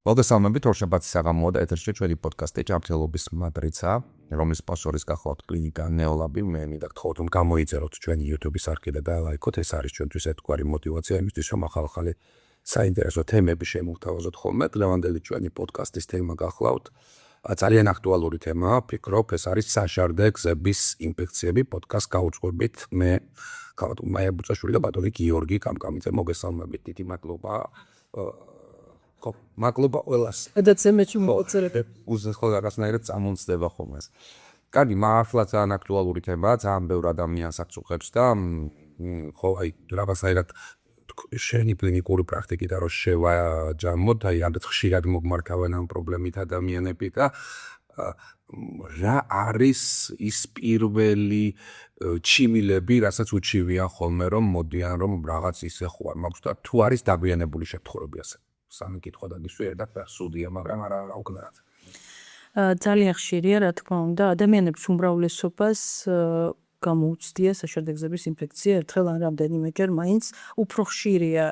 მოგესალმებით, ორშაბათის საღამოა და ეთერში ჩვენი პოდკასტი ჭამრთელობის მატრიცა, რომლის სპონსორის გახლავთ კლინიკა ნეოლაბი. მე მინდა გთხოვოთ, რომ გამოიწეროთ ჩვენი YouTube-ის არქი და დაალაიქოთ. ეს არის ჩვენთვის ერთგვარი мотиваცია იმისთვის, რომ ახალ-ახალი საინტერესო თემები შემოვთავაზოთ ხოლმე. დღევანდელი ჩვენი პოდკასტის თემა გახლავთ ძალიან აქტუალური თემაა. ფიქრობ, ეს არის საშარდე გზების ინფექციები. პოდკასტ გაუძღვებით მე ხავთ მაია ბუწაშვილი და ბატონი გიორგი კამკამიძე. მოგესალმებით, დიდი მადლობა. მადლობა ყველას. გადაცემებში მოწერეთ. უზეს ხოლმე რაღაცნაირად წამონცდება ხოლმე ეს. კარგი, მართლა ძალიან აქტუალური თემაა, ძალიან ბევრ ადამიანს აწუხებს და ხო აი რაღაცნაირად შენი კლინიკური პრაქტიკით რო შევაჯამოთ, აი ამდენ ხშირად მოგმართავენ ამ პრობლემით ადამიანები და რა არის ის პირველი ჩიმილები, რასაც უჩივიან ხოლმე რომ მოდიან რომ რაღაც ისე ხო არ მაქვს და თუ არის დაგვიანებული შემთხვევები ასე. სამი კითხვა დაგიშვი ერთად სუდია, მაგრამ არა უკნარად. ძალიან ხშირია, რა თქმა უნდა, ადამიანებს უმრავლესობას გამოუცდია საშარდე გზების ინფექცია ერთხელ ან რამდენიმეჯერ, მაინც უფრო ხშირია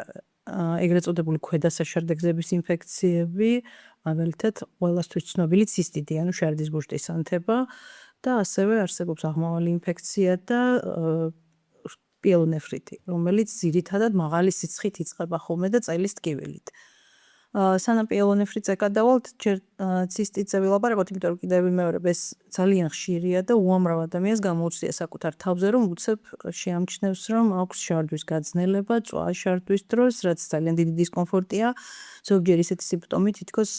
ეგრეთ წოდებული ქვედა საშარდე გზების ინფექციები, მაგალითად, ყველასთვის ცნობილი ცისტიტი, ანუ შარდის ბუშტის ანთება და ასევე არსებობს აღმავალი ინფექცია და პიელონეფრიტი, რომელიც ძირითადად მაღალი სიცხით იწყება ხოლმე და წელის ტკივილით. სანამ პიელონეფრიტზე გადავალთ, ჯერ ცისტიტზე ვილაპარაკოთ, იმიტომ რომ კიდევ მეორე ეს ძალიან ხშირია და უამრავ ადამიანს გამოუცდია საკუთარ თავზე, რომ უცებ შეამჩნევს, რომ აქვს შარდვის გაძნელება, წვა შარდვის დროს, რაც ძალიან დიდი დისკომფორტია. ზოგჯერ ისეთი სიმპტომი თითქოს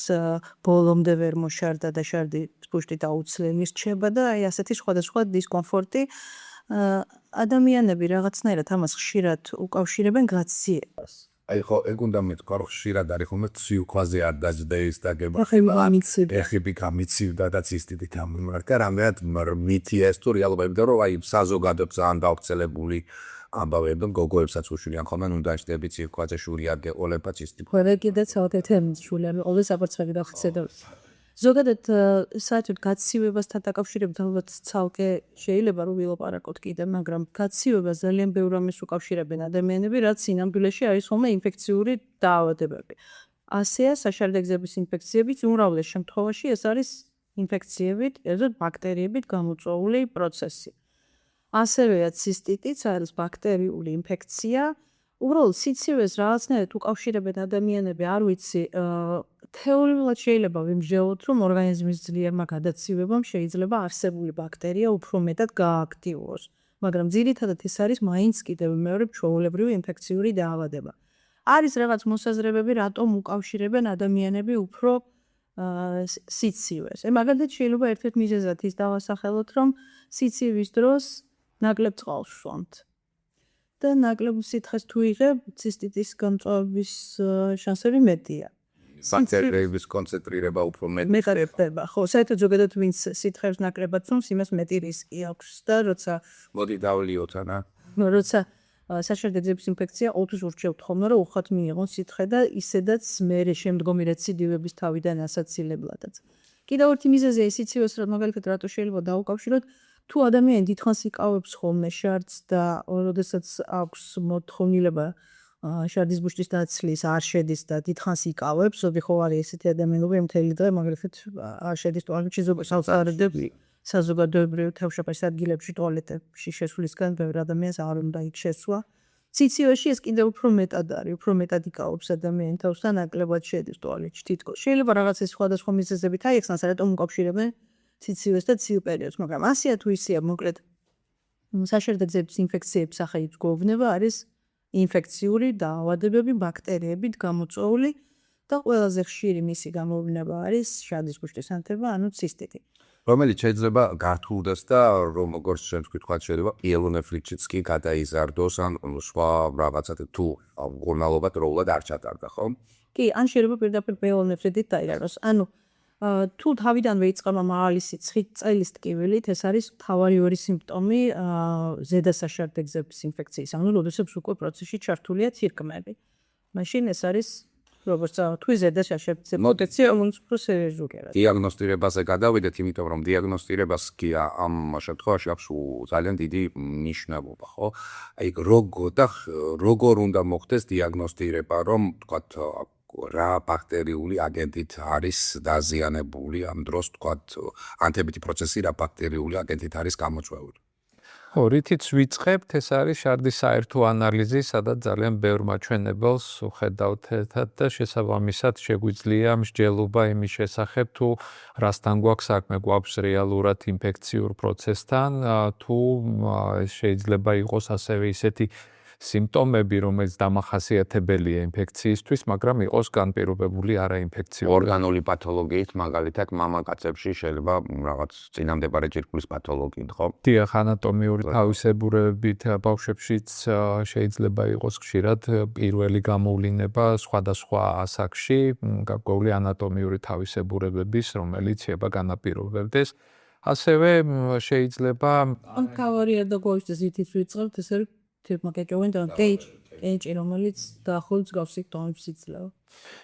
ბოლომდე ვერ მოშარდა და შარდის ბუშტი დაუცლელი რჩება და აი ასეთი სხვადასხვა დისკომფორტი. ადამიანები რაღაცნაირად ამას ხშირად უკავშირებენ გაციებას. აი ხო, ეგ უნდა მეთქვა, რომ ხშირად არის ხოლმე ციუქვაზე არ დაждდეის დაგება. ეხები გამიცივდა და ცისტიტით ამიმართა, რამდენად მითია ეს თუ რეალობა, იმიტომ რომ აი საზოგადოებრივ ძალიან გავრცელებული ამბავები და გოგოებსაც უშვილიან ხოლმე, ნუ დაждდები ციუქვაზე შური არ გეყოლება ცისტიტი. ყველა კიდეც ალტერნატივის შული არის, ყოველ საფრთხეები დახცედა. ზოგადად საერთოდ გაცივებასთან დაკავშირებით ალბათ ცალკე შეიძლება რომ ვილაპარაკოთ კიდე, მაგრამ გაცივებას ძალიან ბევრ ამას უკავშირებენ ადამიანები, რაც სინამდვილეში არის ხოლმე ინფექციური დაავადებები. ასეა საშარდე გზების ინფექციებიც, უმრავლეს შემთხვევაში ეს არის ინფექციებით, ესეთ ბაქტერიებით გამოწვეული პროცესი. ასევეა ცისტიტიც არის ბაქტერიული ინფექცია. უბრალოდ სიცივეს რაღაცნაირად უკავშირებენ ადამიანები, არ ვიცი, თეორიულად შეიძლება ვიმსჯელოთ, რომ ორგანიზმის ძლიერმა გადაცივებამ შეიძლება არსებული ბაქტერია უფრო მეტად გააქტიუროს, მაგრამ ძირითადად ეს არის მაინც კიდევ მეორე ჩვეულებრივი ინფექციური დაავადება. არის რაღაც მოსაზრებები, რატომ უკავშირებენ ადამიანები უფრო სიცივეს. მაგალითად შეიძლება ერთ-ერთ მიზეზად ის დავასახელოთ, რომ სიცივის დროს ნაკლებ წყალს ვსვამთ. და ნაკლებ სითხეს თუ იღებ, ცისტიტის გამწვავების შანსები მეტია. ბაქტერიების კონცენტრირება უფრო მეტად ხდება. ხო, საერთოდ ზოგადად ვინც სითხეს ნაკლებად სვამს, იმას მეტი რისკი აქვს და როცა მოდი დავლიოთ ანა. როცა საშარდე გზების ინფექცია ყოველთვის ურჩევთ ხოლმე, რომ უხად მიიღონ სითხე და ისედაც მერე შემდგომი რეციდივების თავიდან ასაცილებლადაც. კიდევ ერთი მიზეზია სიცივეს, რომ მაგალითად რატო შეიძლება დაუკავშიროთ, თუ ადამიანი დიდხანს იკავებს ხოლმე შარდს და როდესაც აქვს მოთხოვნილება შარდის ბუშტის დაცლის არ შედის და დიდხანს იკავებს, ზოგი ხო არის ესეთი ადამიანები მთელი დღე მაგალითად არ შედის ტუალეტში, ზოგადად საზოგადოებრივ თავშაბათის ადგილებში ტუალეტებში შესვლისგან ბევრი ადამიანს არ უნდა იქ შესვლა. ციცივეში ეს კიდევ უფრო მეტად არის, უფრო მეტად იკავებს ადამიანი თავს და ნაკლებად შედის ტუალეტში თითქოს. შეიძლება რაღაც ეს სხვადასხვა მიზეზებით აიხსნას, რატომ უკავშირებენ ციცივეს და ცივ პერიოდს, მაგრამ ასეა თუ ისეა, მოკლედ საშარდე გზების ინფექციების სახელით გვეუბნება არის ინფექციური დაავადებები ბაქტერიებით გამოწვეული და ყველაზე ხშირი მისი გამოვლინება არის შარდის ბუშტის ანთება, ანუ ცისტიტი. რომელიც შეიძლება გართულდეს და რომ როგორც შენ თქვით, შეიძლება პიელონეფრიტიც კი გადაიზარდოს ან სხვა რაღაცა თუ გონალობა დროულად არ ჩატარდა, ხო? კი, ან შეიძლება პირდაპირ პიელონეფრიტით დაიაროს. ანუ თუ თავიდანვე იწყება მაღალი სიცხით წელის ტკივილით, ეს არის მთავარი ორი სიმპტომი ზედა საშარდე გზების ინფექციის, ანუ როდესაც უკვე პროცესში ჩართულია ცირკმები. მაშინ ეს არის როგორც თუ ზედა საშარდე გზების ინფექცია, რომელიც უფრო სერიოზულია. დიაგნოსტირებაზე გადავიდეთ, იმიტომ რომ დიაგნოსტირებას კი ამ შემთხვევაში აქვს ძალიან დიდი მნიშვნელობა, ხო? აი როგორ უნდა მოხდეს დიაგნოსტირება, რომ თქვათ რა ბაქტერიული აგენტით არის დაზიანებული ამ დროს თქვათ ანთებითი პროცესი რა ბაქტერიული აგენტით არის გამოწვეული. რითიც ვიწყებთ, ეს არის შარდის საერთო ანალიზი, სადაც ძალიან ბევრ მაჩვენებელს ვხედავთ ერთად და შესაბამისად შეგვიძლია მსჯელობა იმის შესახებ, თუ რასთან გვაქვს საქმე, გვაქვს რეალურად ინფექციურ პროცესთან, თუ შეიძლება იყოს ასევე ისეთი სიმპტომები, რომელიც დამახასიათებელია ინფექციისთვის, მაგრამ იყოს განპირობებული არაინფექციური. ორგანული პათოლოგიით, მაგალითად, მამაკაცებში შეიძლება რაღაც წინამდებარე ჯირკვლის პათოლოგიით, ხო? დიახ, ანატომიური თავისებურებებით ბავშვებშიც შეიძლება იყოს ხშირად პირველი გამოვლინება სხვადასხვა ასაკში, გარკვეული ანატომიური თავისებურებების, რომელიც შეიძლება განაპირობებდეს. ასევე შეიძლება კავარია და გოიშტეს ითიც ვიწყებთ, ეს არის თემაკეჭოვენ და კენჭი, რომელიც დაახლოებით გავს სიმპტომებს იძლევა.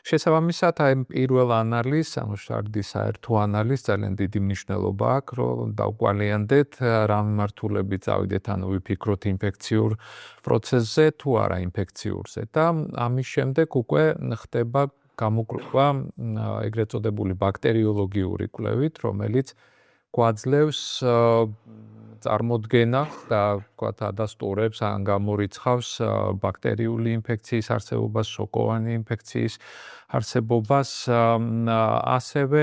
შესაბამისად, აი პირველ ანალიზს, ანუ შარდის საერთო ანალიზს ძალიან დიდი მნიშვნელობა აქვს, რომ დავკვალიანდეთ რა მიმართულებით წავიდეთ, ანუ ვიფიქროთ ინფექციურ პროცესზე თუ არა ინფექციურზე და ამის შემდეგ უკვე ხდება გამოკვლევა ეგრეთ წოდებული ბაქტერიოლოგიური კვლევით, რომელიც გვაძლევს წარმოდგენა და ვთქვათ ადასტურებს ან გამორიცხავს ბაქტერიული ინფექციის არსებობას, სოკოვანი ინფექციის არსებობას, ასევე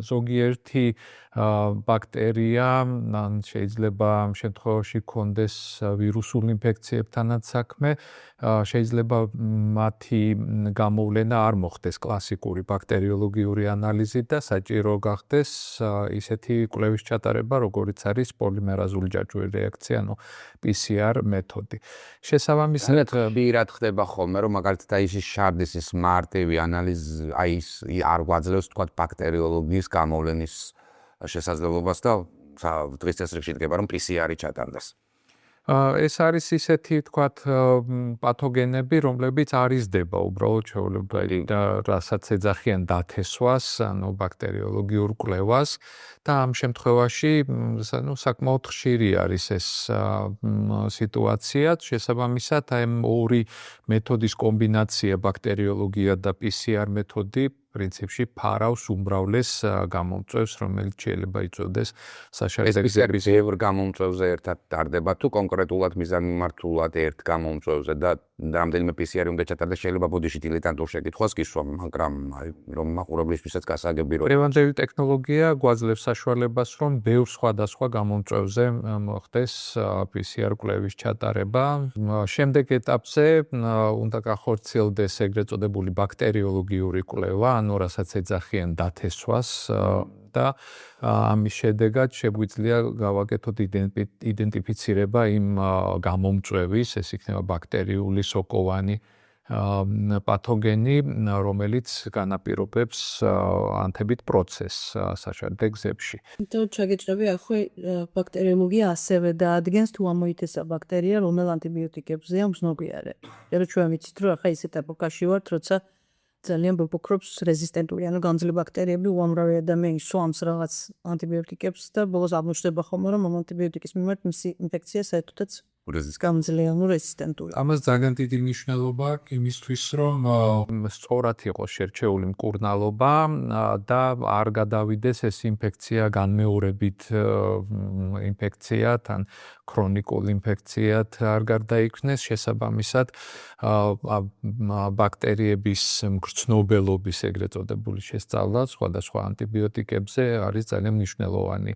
ზოგიერთი ბაქტერია ან შეიძლება ამ შემთხვევაში კონდეს ვირუსულ ინფექციებთანაც საქმე, შეიძლება მათი გამოვლენა არ მოხდეს კლასიკური ბაქტერიოლოგიური ანალიზით და საჭირო გახდეს ისეთი კვლევის ჩატარება, როგორიც არის პოლიმერაზული ჯაჭვური რეაქცია, ანუ PCR მეთოდი. შესაბამისად, პირად ხდება ხოლმე, რომ მაგალითად აი ის შარდის ის მარტივი ანალიზი აი ის არ გვაძლევს თქვათ ბაქტერიოლოგიის გამოვლენის შესაძლებლობას და დღის წესრიგში დგება, რომ PCR-ი ჩატარდეს. ეს არის ისეთი, თქვათ, პათოგენები, რომლებიც არ იზრდება უბრალოდ ჩვეულებრივ და რასაც ეძახიან დათესვას, ანუ ბაქტერიოლოგიურ კვლევას და ამ შემთხვევაში, საკმაოდ ხშირი არის ეს სიტუაცია. შესაბამისად, აი ორი მეთოდის კომბინაცია, ბაქტერიოლოგია და PCR მეთოდი პრინციპში ფარავს უმრავლეს გამომწვევს, რომელიც შეიძლება იწოდეს საშარდე გზების ბევრ გამომწვევზე ერთად ტარდება თუ კონკრეტულად მიზანმიმართულად ერთ გამომწვევზე და რამდენიმე PCR-ი უნდა ჩატარდეს, შეიძლება ბოდიში დილეტანტურ შეკითხვას გისვა, მაგრამ რომ მაყურებლისთვისაც გასაგები რომ პრევენტიული ტექნოლოგია გვაძლევს საშუალებას, რომ ბევრ სხვადასხვა გამომწვევზე მოხდეს PCR კვლევის ჩატარება. შემდეგ ეტაპზე უნდა გახორციელდეს ეგრეთ წოდებული ბაქტერიოლოგიური კვლევა, ანუ რასაც ეძახიან დათესვას და ამის შედეგად შეგვიძლია გავაკეთოთ იდენტიფიცირება იმ გამომწვევის, ეს იქნება ბაქტერიული სოკოვანი პათოგენი, რომელიც განაპირობებს ანთებით პროცესს საშარდე გზებში. და ჩაგეჭრები ახლა ბაქტერიოლოგია ასევე დაადგენს თუ ამოითესა ბაქტერია, რომელ ანტიბიოტიკებზეა მზნობიარე. რომ ჩვენ ვიცით, რომ ახლა ისეთ ეპოქაში ვართ, როცა ძალიან ბობოქრობს რეზისტენტური, ანუ განძლე ბაქტერიები უამრავი ადამიანის სვამს რაღაც ანტიბიოტიკებს და ბოლოს აღმოჩნდება ხოლმე, რომ ამ ანტიბიოტიკის მიმართ მისი ინფექცია საერთოდაც გამძლეა, ანუ რეზისტენტური. ამას ძალიან დიდი მნიშვნელობა აქვს იმისთვის, რომ სწორად იყოს შერჩეული მკურნალობა და არ გადავიდეს ეს ინფექცია განმეორებით ინფექციად ან ქრონიკულ ინფექციად არ გარდაიქმნეს. შესაბამისად, ბაქტერიების მგრძნობელობის ეგრეთ წოდებული შესწავლა სხვადასხვა ანტიბიოტიკებზე არის ძალიან მნიშვნელოვანი.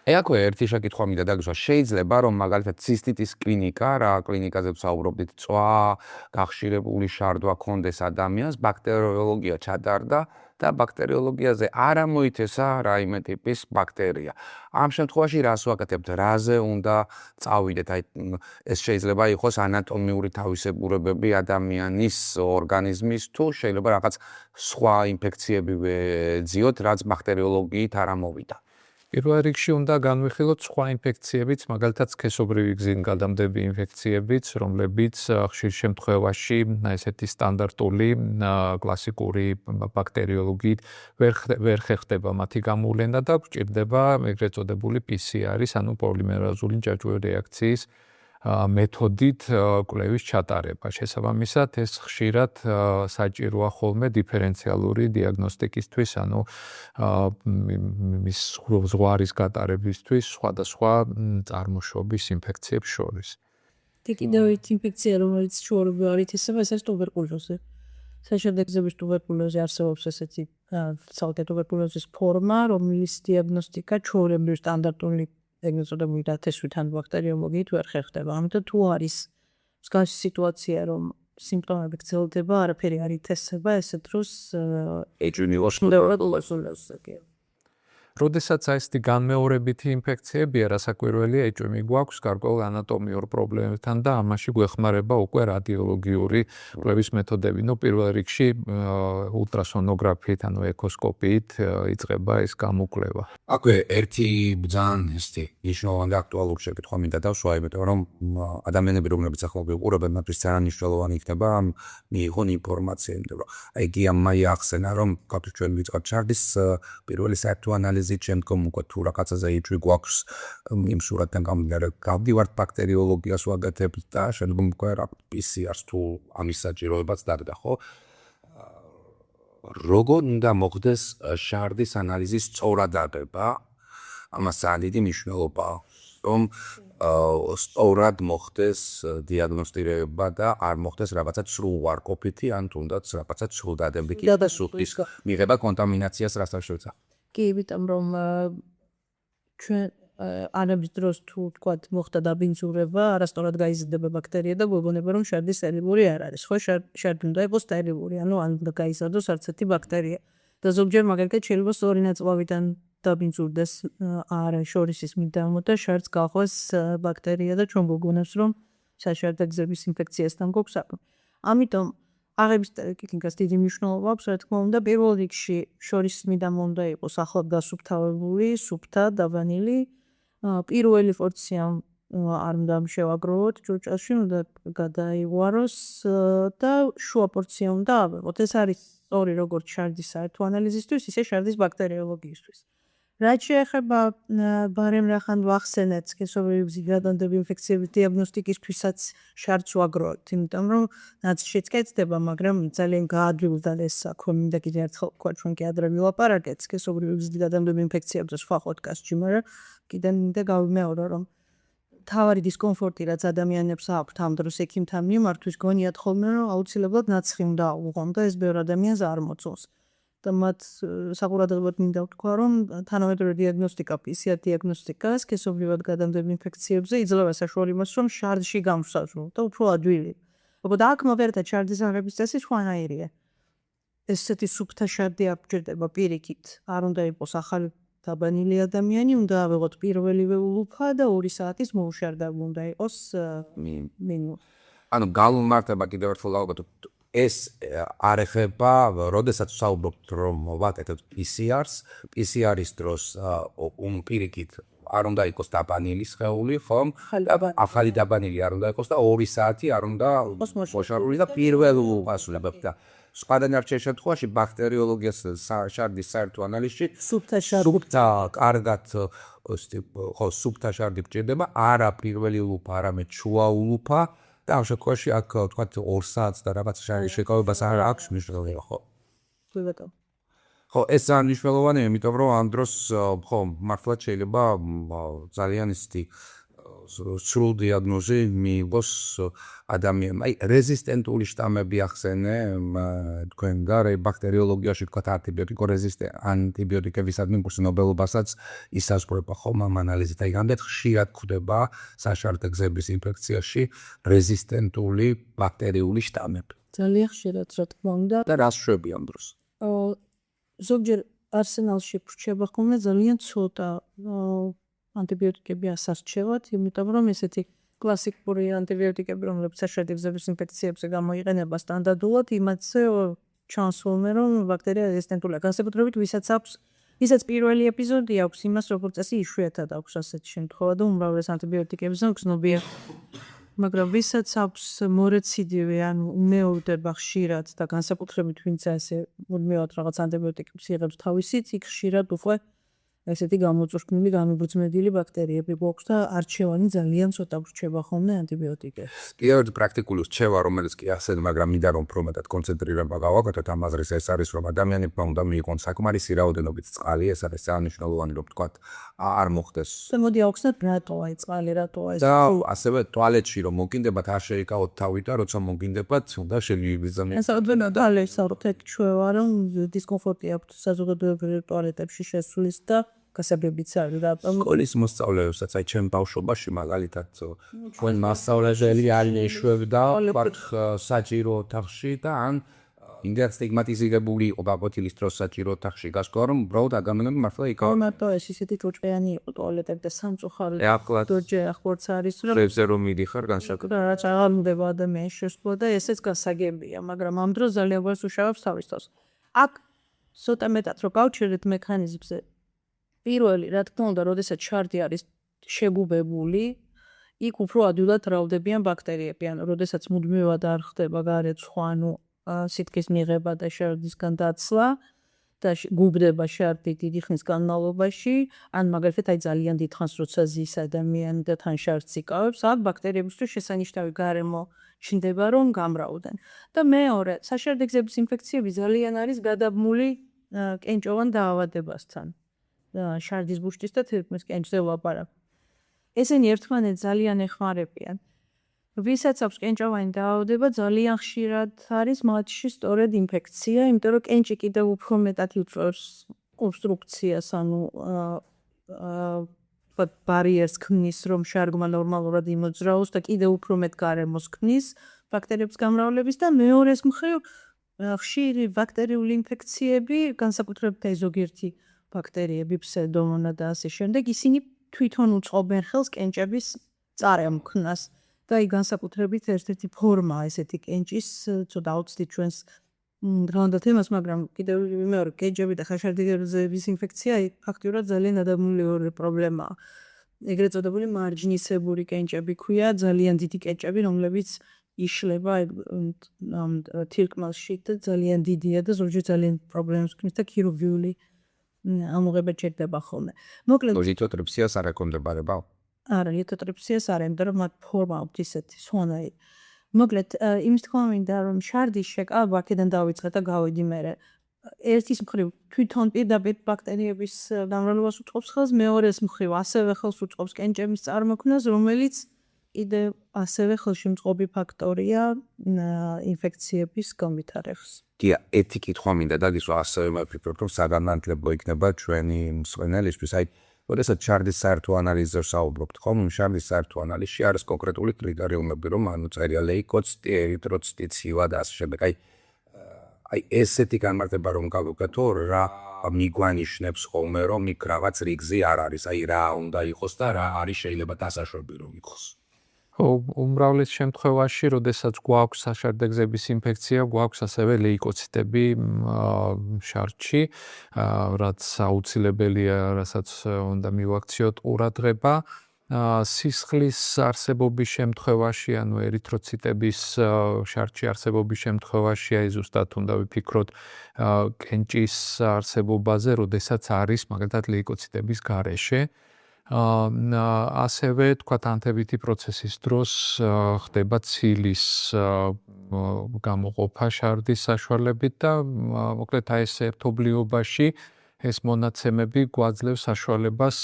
აქვე ერთი შეკითხვა მინდა დაგისვა, შეიძლება რომ მაგალითად ცისტიტის კლინიკა, რა კლინიკაზე ვსაუბრობდით, წვა, გახშირებული შარდვა ქონდეს ადამიანს, ბაქტერიოლოგია ჩატარდა და ბაქტერიოლოგიაზე არ ამოითესა რაიმე ტიპის ბაქტერია. ამ შემთხვევაში რას ვაკეთებთ? რაზე უნდა წავიდეთ? აი ეს შეიძლება იყოს ანატომიური თავისებურებები ადამიანის ორგანიზმის თუ შეიძლება რაღაც სხვა ინფექციები ვეძიოთ, რაც ბაქტერიოლოგიით არ ამოვიდა. პირველ რიგში უნდა განვიხილოთ სხვა ინფექციებიც, მაგალითად სქესობრივი გზით გადამდები ინფექციებიც, რომლებიც ხშირ შემთხვევაში ესეთი სტანდარტული კლასიკური ბაქტერიოლოგიით ვერ ხერხდება მათი გამოვლენა და გვჭირდება ეგრეთ წოდებული PCR-ის, ანუ პოლიმერაზული ჯაჭვური რეაქციის მეთოდით კვლევის ჩატარება. შესაბამისად, ეს ხშირად საჭიროა ხოლმე დიფერენციალური დიაგნოსტიკისთვის, ანუ მის ზღვარის გატარებისთვის სხვადასხვა წარმოშობის ინფექციებს შორის. კიდევ ერთი ინფექცია, რომელიც შუარული არ ითესება, ეს არის ტუბერკულოზი. საშარდეგზების ტუბერკულოზი არსებობს ესეთი ცალკე ტუბერკულოზის ფორმა, რომლის დიაგნოსტიკა ჩვეულებრივ სტანდარტული ეგრეთ წოდებული დათესვით ან ბაქტერიოლოგიით ვერ ხერხდება. ამიტომ თუ არის მსგავსი სიტუაცია, რომ სიმპტომები გრძელდება, არაფერი არ ითესება, ესეთ დროს ტუბერკულოზი. როდესაც ესეთი განმეორებითი ინფექციებია, რასაკვირველია, ეჭვმი გვაქვს გარკვეულ ანატომიურ პრობლემებთან და ამაში გვეხმარება უკვე რადიოლოგიური კვლევის მეთოდები. პირველ რიგში ულტრასონოგრაფიით, ანუ ეკოსკოპიით იწყება ეს გამოკვლევა. აქვე ერთი ძალიან მნიშვნელოვანი და აქტუალური შეკითხვა მინდა დავსვა, იმიტომ რომ ადამიანები, რომლებიც ახლა ვიყურებენ, მათთვის ძალიან მნიშვნელოვანი იქნება მიიღონ ინფორმაცია, იმიტომ რომ იგი ამაი ახსენა, რომ კაფის ჩვენ ვიწყებთ ჩარდის პირველი საერთო ანალიზით, შემდგომ უკვე თუ რაღაცაზე იჭვი გვაქვს იმ სურათთან გამომდინარე, გავდივართ ბაქტერიოლოგიას ვაკეთებთ და შემდგომ უკვე PCR-ს თუ ამის საჭიროებაც დარდა, ხო? როგორ უნდა მოხდეს შარდის ანალიზის სწორად აღება? ამას ძალიან დიდი მნიშვნელობა, რომ სწორად მოხდეს დიაგნოსტირება და არ მოხდეს რაღაცა სრულვარყოფითი, ან თუნდაც რაღაცა სრულდადებითი სუხტის მიღება კონტამინაციას რასაც შეეცა. კი, იმიტომ რომ ჩვენ ანების დროს თუ თქვათ მოხდა დაბინძურება, არასწორად გაიზრდება ბაქტერია და გვეუბნება რომ შარდის სტერილური არ არის. ხო, შარდი უნდა იყოს სტერილური, ანუ არ უნდა გაიზარდოს არც ერთი ბაქტერია. და ზოგჯერ მაგალითად შეიძლება სწორი ნაწლავიდან დაბინძურდეს არა შორისის მიდამო და შარდს გახვეს ბაქტერია და ჩვენ გვგონებს რომ საშარდაგზების ინფექციასთან გვაქვს საქმე. ამიტომ აღების ტექნიკას დიდი მნიშვნელობა აქვს, რა თქმა უნდა, პირველ რიგში შორის მიდამო უნდა იყოს ახლად გასუფთავებული, სუფთა, დაბანილი. პირველი პორცია არ უნდა შევაგროვოთ ჭურჭელში, უნდა გადაივაროს და შუა პორცია უნდა ავიღოთ. ეს არის სწორი როგორც შარდის საერთო ანალიზისთვის, ისე შარდის ბაქტერიოლოგიისთვის. რაც შეეხება ბარემ რახან ვახსენეთ სქესობრივი გზიდადებული ინფექციების დიაგნოსტიკისთვისაც შარდს ვაგროვებთ, იმიტომ რომ ნაცრშიც კეთდება, მაგრამ ძალიან გაადვილდა ეს საქმე. მინდა კიდევ ერთხელ ვთქვა, ჩვენ კი ადრე ვილაპარაკეთ სქესობრივი გზიდადებული ინფექციებზე სხვა პოდკასტში, მაგრამ კიდევ მინდა გავიმეორო, რომ თავარი დისკომფორტი რაც ადამიანებს აქვთ ამ დროს ექიმთან მიმართვის გონიათ ხოლმე, რომ აუცილებლად ნაცხი უნდა აუღონ და ეს ბევრ ადამიანს არ მოწონს. და მათ საყურადღებოდ მინდა ვთქვა, რომ თანამედროვე დიაგნოსტიკა, PCR დიაგნოსტიკა სქესობრივად გადამდებულ ინფექციებზე იძლევა საშუალებას, რომ შარდში გამოსაზრდო და უფრო ადვილი. ოღონდ აქ მოვერთა შარდის აღების წესი სხვანაირია. ესეთი სუფთა შარდი არ გჭირდება პირიქით. არ უნდა იყოს ახალი დაბანილი ადამიანი, უნდა ავიღოთ პირველივე ულუფა და 2 საათის მოუშარდები უნდა იყოს მინიმუმ. ანუ გალმართება კიდევ ერთხელ ალბათ ეს არ ეხება, როდესაც ვსაუბრობთ რომ ვაკეთებთ PCR-ს, PCR-ის დროს პირიქით არ უნდა იყოს დაბანილი სხეული, ხომ? ახალი დაბანილი არ უნდა იყოს და 2 საათი არ უნდა მოშარული და პირველ ულუფას ვლებთ და სხვადასხვა შემთხვევაში ბაქტერიოლოგიას შარდის საერთო ანალიზში სუფთა კარგად ხო სუფთა შარდი გჭირდება, არა პირველი ულუფა, არამედ შუა ულუფა. და ამ შემთხვევაში აქ თქვათ 2 საათს და რაღაც შეკავებას არ აქვს მნიშვნელობა, ხო? ხო, ეს ძალიან მნიშვნელოვანია, იმიტომ რომ ამ დროს ხო მართლაც შეიძლება ძალიან ისეთი სრულ დიაგნოზი მიიღოს ადამიანმა. აი, რეზისტენტული შტამები ახსენე თქვენ გარე ბაქტერიოლოგიაში თქვათ ანტიბიოტიკებისადმი მგრძნობელობასაც ისაზღვრება ხომ ამ ანალიზით. აი, ამდენ ხშირად გვხვდება საშარდაგზების ინფექციაში რეზისტენტული ბაქტერიული შტამები. ძალიან ხშირად, რა თქმა უნდა. და რას შვები ამ დროს? ზოგჯერ არსენალში ვრჩება ხოლმე ძალიან ცოტა ანტიბიოტიკები ასარჩევად, იმიტომ რომ ესეთი კლასიკური ანტიბიოტიკები, რომლებიც საშარდაგზების ინფექციებზე გამოიყენება სტანდარტულად, იმათზე ჩანს ხოლმე, რომ ბაქტერია რეზისტენტულია. განსაკუთრებით ვისაც აქვს, ვისაც პირველი ეპიზოდი აქვს, იმას როგორც წესი იშვიათად აქვს ასეთი შემთხვევა და უმრავლეს ანტიბიოტიკებზე გრძნობია. მაგრამ ვისაც აქვს მორეციდივი, ანუ უმეორდება ხშირად და განსაკუთრებით ვინც ასე მუდმივად რაღაც ანტიბიოტიკებს იღებს თავისით, იქ ხშირად უკვე ესეთი გამოწვრთნილი, გამიბრძმედილი ბაქტერიები გვაქვს და არჩევანი ძალიან ცოტა ვრჩება ხოლმე ანტიბიოტიკებს. კიდევ ერთი პრაქტიკული რჩევა, რომელიც კი ასე, მაგრამ მინდა რომ უფრო მეტად კონცენტრირება გავაკეთოთ ამ აზრის, ეს არის რომ ადამიანებმა უნდა მიიღონ საკმარისი რაოდენობით წყალი, ეს არის ძალიან მნიშვნელოვანი რომ ვთქვათ, არ მოხდეს. და მოდი ავხსნათ რატოა ეს წყალი, რატოა ეს. და ასევე ტუალეტში რომ მოგინდებათ, არ შეიკავოთ თავი და როცა მოგინდებათ, უნდა შევიბრძანოთ. საერთოდ ალერსავრთ ეგ ჩვევა რომ დისკომფორტი აქვს საზოგადოებრივ ტუალეტებში შესვლის და გასაგებიც არის რატომ სკოლის მოსწავლეებსაც აი ჩემ ბავშვობაში მაგალითად ჩვენ მასწავლებელი არ ეშვებდა ვართ საჭირო ოთახში და ან იმდენ სტიგმატიზირებული იყო გაკვეთილის დროს საჭირო ოთახში გასვლა რომ უბრალოდ ადამიანები მართლა იქავენ მარტო ეს ისეთი ჭუჭყიანი იყო ტუალეტები და სამწუხაროდ ახლად დორჯე ახორც არის რომ წრებზე რომ მიდიხარ განსაკუთრებით რაც აღარ უნდა ადამიანის შესვლა და ესეც გასაგებია მაგრამ ამ დროს ძალიან გვერდს უშავებს თავის თავს აქ ცოტა მეტად რო გავჩერდეთ მექანიზმზე პირველი რა თქმა უნდა როდესაც შარდი არის შეგუბებული იქ უფრო ადვილად მრავლდებიან ბაქტერიები ან როდესაც მუდმივად არ ხდება გარეთ სხვა ანუ სითქის მიღება და შარდისგან დაცლა და გუბდება შარდი დიდი ხნის განმავლობაში ან მაგალითად აი ძალიან დიდ ხანს როცა ზის ადამიანი და თან შარდს იკავებს აქ ბაქტერიებისთვის შესანიშნავი გარემო ჩნდება რომ გამრავლდნენ და მეორე საშარდე გზების ინფექციები ძალიან არის გადაბმული კენჭოვან დაავადებასთან შარდის ბუშტის და თირკმლის კენჭზე ვაპარაკ. ესენი ერთმანეთს ძალიან ეხმარებიან. ვისაც აქვს კენჭოვანი დაავადება, ძალიან ხშირად არის მათში სწორედ ინფექცია, იმიტომ რომ კენჭი კიდევ უფრო მეტად იწვევს ობსტრუქციას, ანუ ბარიერს ქმნის, რომ შარგმა ნორმალურად იმოძრაოს და კიდევ უფრო მეტ გარემოს ქმნის ბაქტერიების გამრავლების და მეორეს მხრივ ხშირი ბაქტერიული ინფექციები, განსაკუთრებით აი ზოგიერთი ბაქტერიები, ფსევდომონა და ასე შემდეგ, ისინი თვითონ უწყობენ ხელს კენჭების წარემქმნას. და აი განსაკუთრებით ერთ-ერთი ფორმა ესეთი კენჭის, ცოტა ავწდით ჩვენს დღევანდელ თემას, მაგრამ კიდევ მეორე კენჭები და ხაშარდი გზების ინფექცია ფაქტიურად ძალიან გადაბმული პრობლემაა. ეგრეთ წოდებული მარჯნისებური კენჭები ქვია, ძალიან დიდი კენჭები, რომლებიც იშლება თირკმელში და ძალიან დიდია და ზოგჯერ ძალიან პრობლემებს ქმნის და ქირურგიული ამოღება ჭირდება ხოლმე. მოკლედ ლითოტრიფსიას არ ეკონდებარება? არა, ლითოტრიფსიას არ ემდა რომ მათ ფორმა აქვს ისეთი სხვანაირი. მოკლედ იმის თქმა მინდა რომ შარდის შეკავება აქედან დავიწყე და გავიდი მერე. ერთის მხრივ თვითონ პირდაპირ ბაქტერიების გამრავლებას უწყობს ხელს, მეორეს მხრივ ასევე ხელს უწყობს კენჭების წარმოქმნას, რომელიც კიდევ ასევე ხელშემწყობი ფაქტორია ინფექციების განვითარებას. დია, ერთი კითხვა მინდა დაგისვა ასევე მევფიქრობ რომ საგანმანათლებლო იქნება ჩვენი მსმენელისთვის. აი როდესაც შარდის საერთო ანალიზზე ვსაუბრობთ, ხომ შარდის საერთო ანალიზში არის კონკრეტული კრიტერიუმები, რომ ანუ წერია ლეიკოციტი, ერითროციტი, ცივა და ასე შემდეგ. აი ესეთი განმარტება რომ გავუკეთო, რა მიგვანიშნებს ხოლმე, რომ იქ რაღაც რიგზი არ არის, აი რა უნდა იყოს და რა არის შეიძლება დასაშვები რომ იყოს. უმრავლეს შემთხვევაში, როდესაც გვაქვს საშარდე გზების ინფექცია, გვაქვს ასევე ლეიკოციტები შარდში, რაც აუცილებელია, რასაც უნდა მივაქციოთ ყურადღება. სისხლის არსებობის შემთხვევაში, ანუ ერითროციტების შარდში არსებობის შემთხვევაში, აი ზუსტად უნდა ვიფიქროთ კენჭის არსებობაზე, როდესაც არის მაგალითად ლეიკოციტების გარეშე. ასევე თქვათ ანთებითი პროცესის დროს ხდება ცილის გამოყოფა შარდის საშუალებით და მოკლედ აი ეს ერთობლიობაში ეს მონაცემები გვაძლევს საშუალებას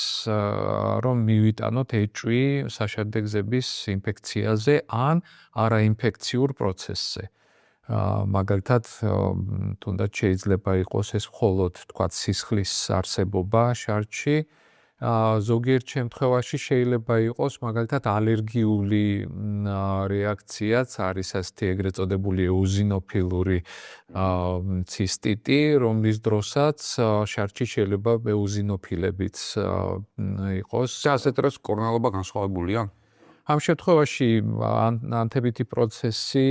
რომ მივიტანოთ ეჭვი საშარდე გზების ინფექციაზე ან არაინფექციურ პროცესზე. მაგალითად თუნდაც შეიძლება იყოს ეს მხოლოდ თქვათ სისხლის არსებობა შარდში ზოგიერთ შემთხვევაში შეიძლება იყოს მაგალითად ალერგიული რეაქციაც არის ასეთი ეგრეთ წოდებული ეოზინოფილური ცისტიტი, რომლის დროსაც შარდში შეიძლება ეოზინოფილებიც იყოს. ასეთ დროს კორნალობა განსხვავებულია? ამ შემთხვევაში ანთებითი პროცესი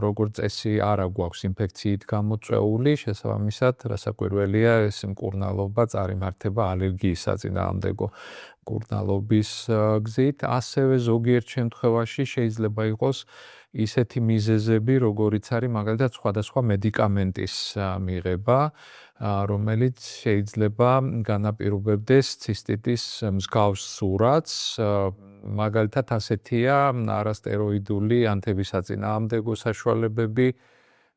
როგორც წესი არა გვაქვს ინფექციით გამოწვეული, შესაბამისად, რასაკვირველია, ეს მკურნალობა წარიმართება ალერგიის საწინააღმდეგო მკურნალობის გზით. ასევე ზოგიერთ შემთხვევაში შეიძლება იყოს ისეთი მიზეზები, როგორიც არის მაგალითად სხვადასხვა მედიკამენტის მიღება, რომელიც შეიძლება განაპირობებდეს ცისტიტის მსგავს სურათს. მაგალითად ასეთია არასტეროიდული ანთებისაწინააღმდეგო საშუალებები,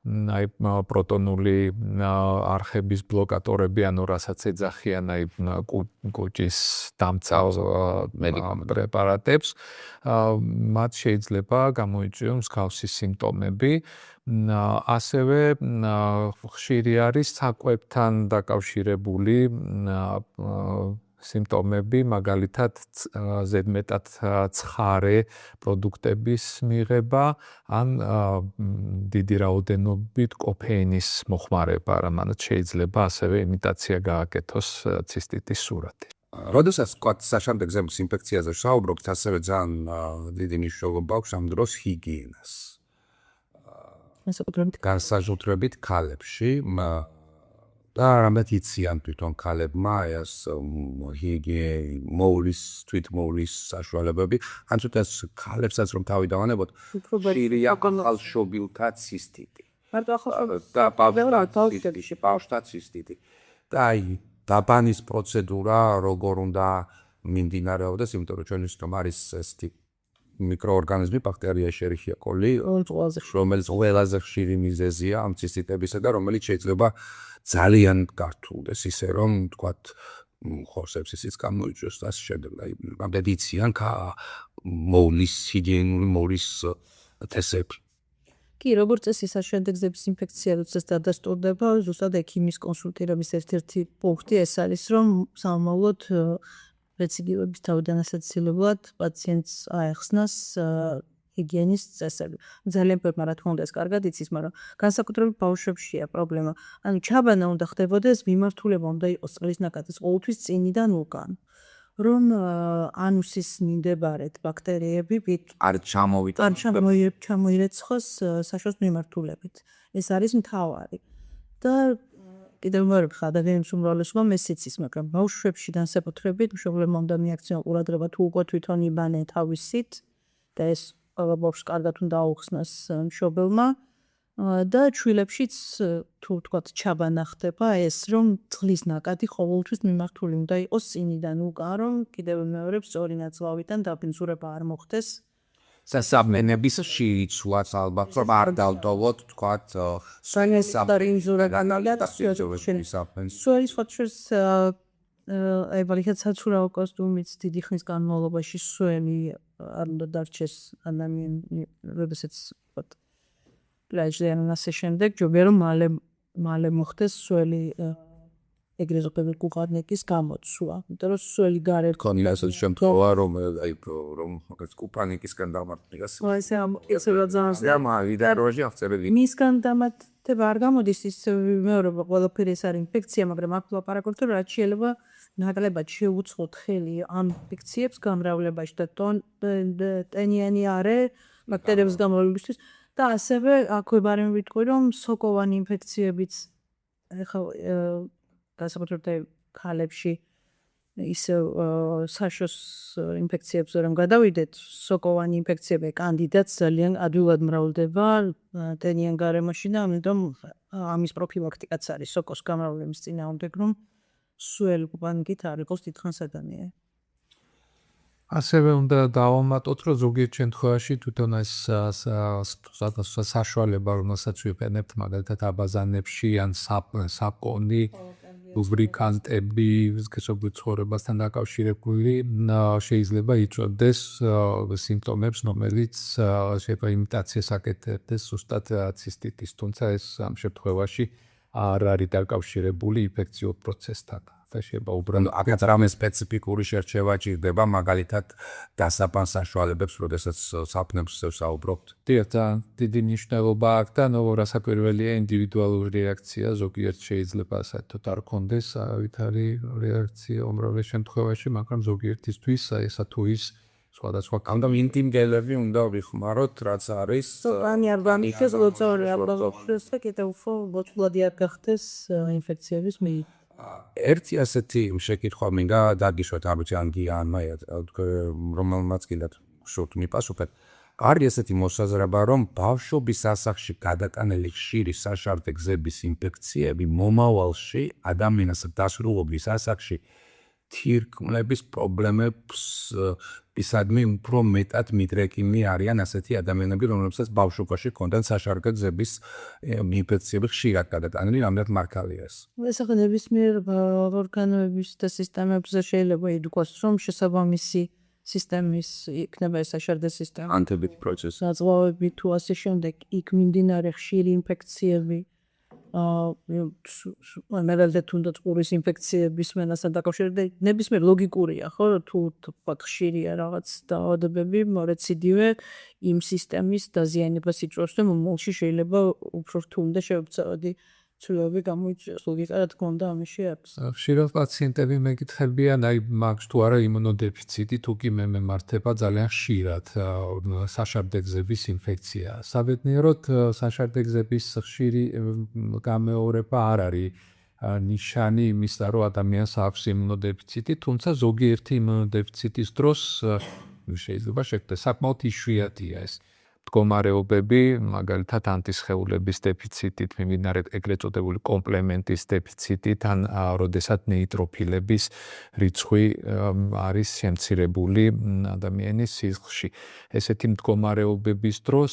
აი პროტონული არხების ბლოკატორები, ანუ რასაც ეძახიან აი კუჭის დამწავს პრეპარატებს, მათ შეიძლება გამოიწვიონ მსგავსი სიმპტომები. ასევე ხშირი არის საკვებთან დაკავშირებული სიმპტომები, მაგალითად ზედმეტად ცხარე პროდუქტების მიღება, ან დიდი რაოდენობით კოფეინის მოხმარება, რამაც შეიძლება ასევე იმიტაცია გააკეთოს ცისტიტის სურათი. როდესაც ვთქვათ საშემდეგო ინფექციაზე ვსაუბრობთ, ასევე ძალიან დიდი მნიშვნელობა აქვს ამ დროს ჰიგიენას. განსაკუთრებით ქალებში და რამეთ იციან თვითონ ქალებმა ეს მოვლის, თვითმოვლის საშუალებები. ან ცოტა ქალებსაც რომ თავი დავანებოთ, ხშირია ხალშობილთა ცისტიტი. და ბავშვთა ცისტიტი. და აი დაბანის პროცედურა როგორ უნდა მიმდინარეობდეს, იმიტომ რომ ჩვენი სიტყვა არის ესეთი მიკროორგანიზმი, ბაქტერია, შერიხია კოლი, რომელიც ყველაზე ხშირი მიზეზია ამ ცისტიტებისა და რომელიც შეიძლება ძალიან გართულდეს, ისე რომ თქვათ ხორცებსიც გამოიწვიოს და ასე შემდეგ. აი ამდენ იციან მოვლის, ჰიგიენური მოვლის თესები. კი, როგორც წესი საშემდეგზების ინფექცია როდესაც დადასტურდება, ზუსტად ექიმის კონსულტირების ერთ-ერთი პუნქტი ეს არის, რომ სამომავლოდ რეციდივების თავიდან ასაცილებლად პაციენტს აეხსნას ჰიგიენის წესები. ძალიან ბევრმა რა თქმა უნდა ეს კარგად იცის, მაგრამ განსაკუთრებით ბავშვებშია პრობლემა. ანუ ჩაბანა უნდა ხდებოდეს, მიმართულება უნდა იყოს წყლისნაკადის ყოველთვის წინიდან უკან. რომ ანუსის მიმდებარედ ბაქტერიები არ ჩამოირეცხოს საშოს მიმართულებით. ეს არის მთავარი. და კიდევ მეორე ხა ადამიანის უმრავლესობამ ეს იცის, მაგრამ ბავშვებში განსაკუთრებით მშობლებმა უნდა მიაქციონ ყურადღება თუ უკვე თვითონ იბანე თავისით და ეს ბავშვს კარგად უნდა აუხსნას მშობელმა და ჩვილებშიც თუ თქვათ ჩაბანა ხდება ეს რომ წყლის ნაკადი ყოველთვის მიმართული უნდა იყოს წინიდან უკან, რომ კიდევ მეორე სწორი ნაწლავიდან დაბინძურება არ მოხდეს. სასაბმენების შეიცვლას ალბათ რომ არ დავდოვოთ თქვათ სუელის ფაქტორს აი ბალიქად საცურაო კოსტუმიც დიდი ხნის განმავლობაში სუელი არ უნდა დარჩეს ადამიანი როდესაც ვთქვათ პლაჟზე ან ასე შემდეგ ჯობია რომ მალე მოხდეს სუელი ეგრეთ წოდებული კუპანიკის გამოცვლა. იმიტომ რომ სუელი გარეთ ქონია ასეთი შემთხვევა რომ აი რომ კუპანიკისგან დამარტყმეს. ესე ძალიან ვიდეოში აღწერილი. მისგან დამატება არ გამოდის ის მეორე ყველაფერი ეს არის ინფექცია, მაგრამ აქ ვლაპარაკობთ რომ რაც შეიძლება ნაკლებად შეუწყოთ ხელი ამ ინფექციებს გამრავლებაში და ტენიანი არე ბაქტერიების გამრავლებისთვის და ასევე აქვე ბარემ ვიტყვი რომ სოკოვანი ინფექციებიც ეხლა განსაკუთრებით ქალებში ისე საშოს ინფექციებს რომ გადავიდეთ, სოკოვანი ინფექციები კანდიდატს ძალიან ადვილად მრავლდება ტენიან გარემოში და ამიტომ ამის პროფილაქტიკაც არის სოკოს გამრავლების წინააღმდეგ, რომ სუელი კუპანიკით არ იყოს დიდხანს ადამიანი. ასევე უნდა დავამატოთ, რომ ზოგიერთ შემთხვევაში თვითონ ეს საშუალება, რომელსაც ვიყენებთ მაგალითად აბაზანებში ან საპონი ლუბრიკანტები გესობრივ ცხოვრებასთან დაკავშირებული შეიძლება იწვევდეს სიმპტომებს, რომელიც შეიძლება იმიტაციას აკეთებდეს ზუსტად ცისტიტის, თუმცა ეს ამ შემთხვევაში არ არის დაკავშირებული ინფექციურ პროცესთან. შეიძლება უბრალოდ აქაც რამე სპეციფიკური შერჩევა ჭირდება, მაგალითად დასაბან საშუალებებს, როდესაც საფნებს ვსაუბრობთ. ძალიან დიდი მნიშვნელობა აქვს და რასაკვირველია ინდივიდუალური რეაქცია, ზოგიერთ შეიძლება საერთოდ არ ქონდეს ავითარი რეაქცია უმრავლეს შემთხვევაში, მაგრამ ზოგიერთისთვის ესა თუ ის სხვადასხვა ამიტომ ინტიმ გელები უნდა ვიხმაროთ, რაც არის ან არბანიქეს ლოცორე აბლაგოფრეს და კიდევ უფრო მოწვლადი არ გახდეს ინფექციების მიიღება. ერთი ასეთი შეკითხვა მინდა დაგიშვათ, არ ვიცი ან გიანმა რომელმაც კიდათ შორტ მიპასუხეთ. არის ესეთი მოსაზრება, რომ ბავშვობის ასაკში გადატანილი ხშირი საშარდე გზების ინფექციები მომავალში ადამიანის დასრულობის ასაკში თირკმლების პრობლემებს ისადმი უფრო მეტად მიდრეკილნი არიან ასეთი ადამიანები, რომლებსაც ბავშვობაში ჰქონდათ საშარდე გზების ინფექციები ხშირად გადატანილი, რამდენად მართალია ეს. ეს ახლა ნებისმიერ ორგანოების და სისტემებზე შეიძლება ითქვას, რომ შესაბამისი სისტემის იქნება ეს საშარდე სისტემა. ანთებითი პროცესი. საზღვავები თუ ასე შემდეგ, იქ მიმდინარე ხშირი ინფექციები, მერალდე თუნდაც ყურის ინფექციების მენასთან დაკავშირებით ნებისმიერ ლოგიკურია, ხო, თუ ვთქვათ ხშირია რაღაც დაავადებები, რეციდივე იმ სისტემის დაზიანებას იწვევს და მომავალში შეიძლება უფრო რთული და შეუცვლელი ცვლილებები გამოიწვიოს. ლოგიკა რა თქმა უნდა ამაში აქვს. ხშირად პაციენტები მეკითხებიან, აი მაქვს თუ არა იმუნოდეფიციტი, თუ კი მე მემართება ძალიან ხშირად საშარდე გზების ინფექცია. საბედნიეროდ საშარდე გზების ხშირი გამეორება არ არის ნიშანი იმისა, რომ ადამიანს აქვს იმუნოდეფიციტი, თუმცა ზოგიერთი იმუნოდეფიციტის დროს შეიძლება შექმნას. საკმაოდ იშვიათია ეს მდგომარეობები, მაგალითად ანტისხეულების დეფიციტით, მიმდინარე ეგრეთ წოდებული კომპლემენტის დეფიციტით, ან როდესაც ნეიტროფილების რიცხვი არის შემცირებული ადამიანის სისხლში. ესეთი მდგომარეობების დროს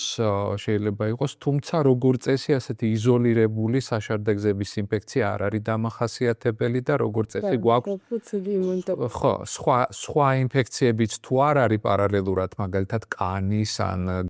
შეიძლება იყოს, თუმცა როგორ წესი ასეთი იზოლირებული საშარდე გზების ინფექცია არ არის დამახასიათებელი და როგორ წესი გვაქვს ხო, სხვა ინფექციებიც თუ არ არის პარალელურად, მაგალითად კანის ან